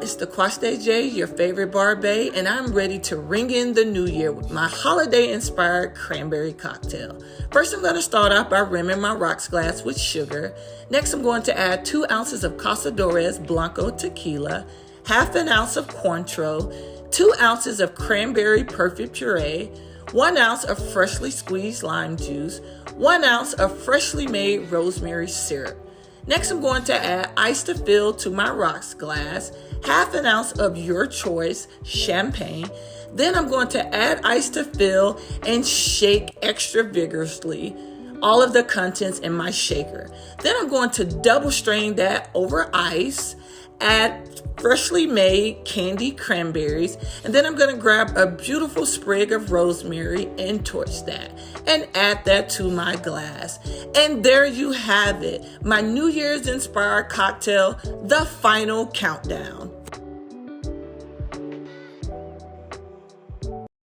it's DeQustay J, your favorite bar bae, and I'm ready to ring in the new year with my holiday-inspired cranberry cocktail. First, I'm going to start off by rimming my rocks glass with sugar. Next, I'm going to add 2 ounces of Casadores Blanco tequila, half an ounce of Cointreau, 2 ounces of cranberry perfect puree, 1 ounce of freshly squeezed lime juice, 1 ounce of freshly made rosemary syrup. Next, I'm going to add ice to fill to my rocks glass, half an ounce of your choice champagne. Then I'm going to add ice to fill and shake extra vigorously all of the contents in my shaker. Then I'm going to double strain that over ice, add freshly made candied cranberries, and then I'm going to grab a beautiful sprig of rosemary and torch that and add that to my glass. And there you have it, my New Year's inspired cocktail, the final countdown.